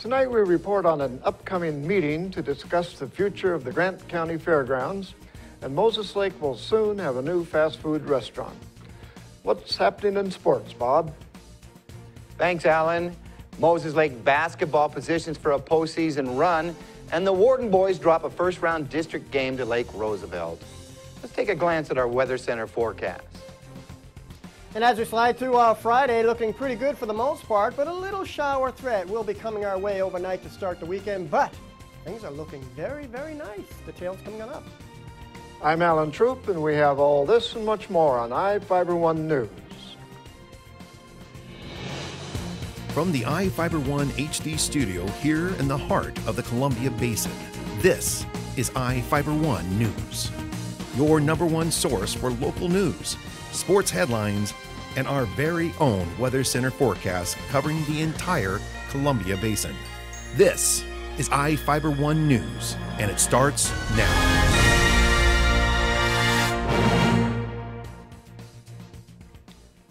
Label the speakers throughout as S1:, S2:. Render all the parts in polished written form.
S1: Tonight we report on an upcoming meeting to discuss the future of the Grant County Fairgrounds, and Moses Lake will soon have a new fast food restaurant. What's happening in sports, Bob?
S2: Thanks, Alan. Moses Lake basketball positions for a postseason run, and the Wharton boys drop a first-round district game to Lake Roosevelt. Let's take a glance at our Weather Center forecast.
S3: And as we slide through Friday, looking pretty good for the most part, but a little shower threat will be coming our way overnight to start the weekend, but things are looking very, very nice. Details coming on up.
S1: I'm Alan Troop, and we have all this and much more on Ifiber One News.
S4: From the Ifiber One HD studio here in the heart of the Columbia Basin, this is Ifiber One News, your #1 source for local news, sports headlines, and our very own Weather Center forecast covering the entire Columbia Basin. This is Ifiber One News, and it starts now.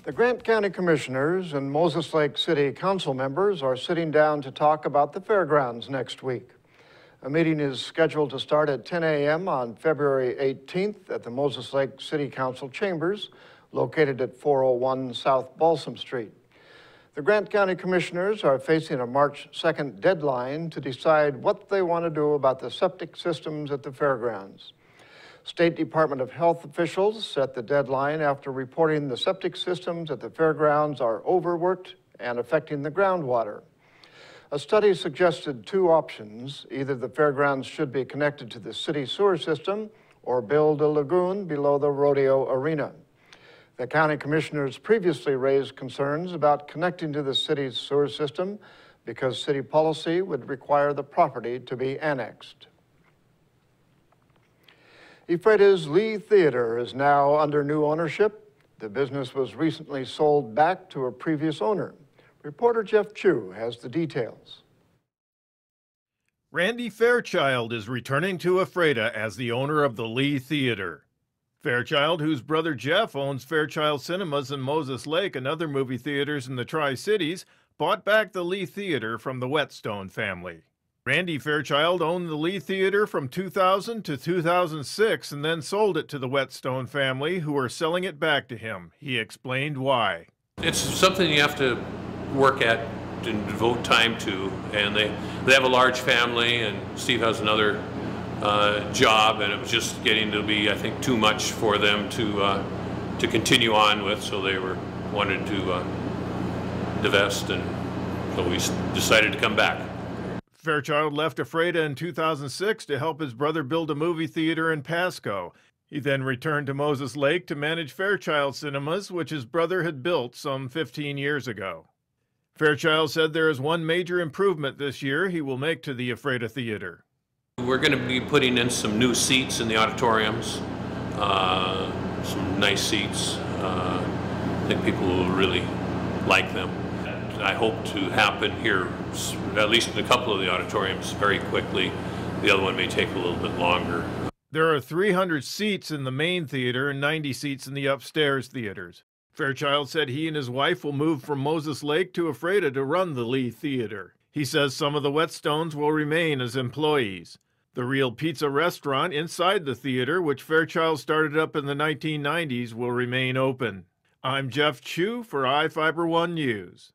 S1: The Grant County Commissioners and Moses Lake City Council members are sitting down to talk about the fairgrounds next week. A meeting is scheduled to start at 10 a.m. on February 18th at the Moses Lake City Council chambers, located at 401 South Balsam Street. The Grant County Commissioners are facing a March 2nd deadline to decide what they want to do about the septic systems at the fairgrounds. State Department of Health officials set the deadline after reporting the septic systems at the fairgrounds are overworked and affecting the groundwater. A study suggested two options. Either the fairgrounds should be connected to the city sewer system or build a lagoon below the rodeo arena. The county commissioners previously raised concerns about connecting to the city's sewer system because city policy would require the property to be annexed. Ephrata's Lee Theater is now under new ownership. The business was recently sold back to a previous owner. Reporter Jeff Chu has the details.
S5: Randy Fairchild is returning to Ephrata as the owner of the Lee Theater. Fairchild, whose brother Jeff owns Fairchild Cinemas in Moses Lake and other movie theaters in the Tri-Cities, bought back the Lee Theater from the Whetstone family. Randy Fairchild owned the Lee Theater from 2000 to 2006 and then sold it to the Whetstone family, who are selling it back to him. He explained why.
S6: It's something you have to work at and devote time to, and they have a large family, and Steve has another job, and it was just getting to be, I think, too much for them to continue on with, so they wanted to divest, and so we decided to come back.
S5: Fairchild left Ephrata in 2006 to help his brother build a movie theater in Pasco. He then returned to Moses Lake to manage Fairchild Cinemas, which his brother had built some 15 years ago. Fairchild said there is one major improvement this year he will make to the Ephrata Theater.
S6: We're going to be putting in some new seats in the auditoriums, some nice seats. I think people will really like them. I hope to happen here, at least in a couple of the auditoriums, very quickly. The other one may take a little bit longer.
S5: There are 300 seats in the main theater and 90 seats in the upstairs theaters. Fairchild said he and his wife will move from Moses Lake to Ephrata to run the Lee Theater. He says some of the Whetstones will remain as employees. The Real Pizza restaurant inside the theater, which Fairchild started up in the 1990s, will remain open. I'm Jeff Chu for Ifiber One News.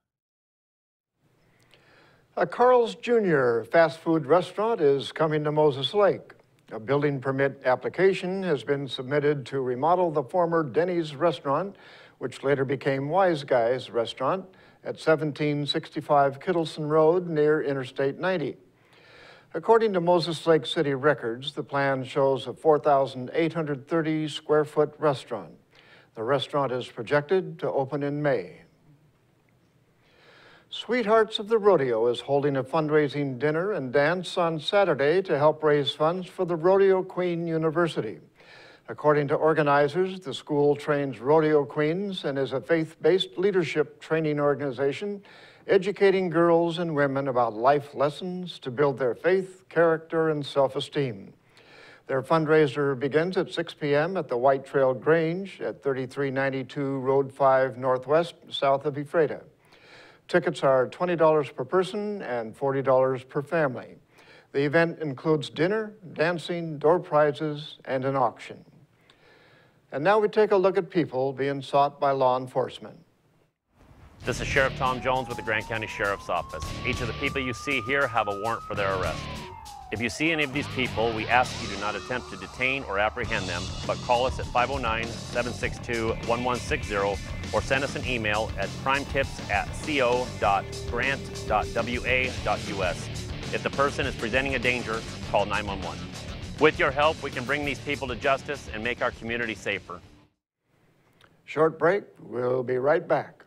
S1: A Carl's Jr. fast food restaurant is coming to Moses Lake. A building permit application has been submitted to remodel the former Denny's restaurant, which later became Wise Guys Restaurant, at 1765 Kittleson Road near Interstate 90. According to Moses Lake City records, the plan shows a 4,830 square foot restaurant. The restaurant is projected to open in May. Sweethearts of the Rodeo is holding a fundraising dinner and dance on Saturday to help raise funds for the Rodeo Queen University. According to organizers, the school trains rodeo queens and is a faith-based leadership training organization educating girls and women about life lessons to build their faith, character, and self-esteem. Their fundraiser begins at 6 p.m. at the White Trail Grange at 3392 Road 5 Northwest, south of Ephrata. Tickets are $20 per person and $40 per family. The event includes dinner, dancing, door prizes, and an auction. And now we take a look at people being sought by law enforcement.
S7: This is Sheriff Tom Jones with the Grant County Sheriff's Office. Each of the people you see here have a warrant for their arrest. If you see any of these people, we ask you do not attempt to detain or apprehend them, but call us at 509-762-1160 or send us an email at crimetips@co.grant.wa.us. If the person is presenting a danger, call 911. With your help, we can bring these people to justice and make our community safer.
S1: Short break. We'll be right back.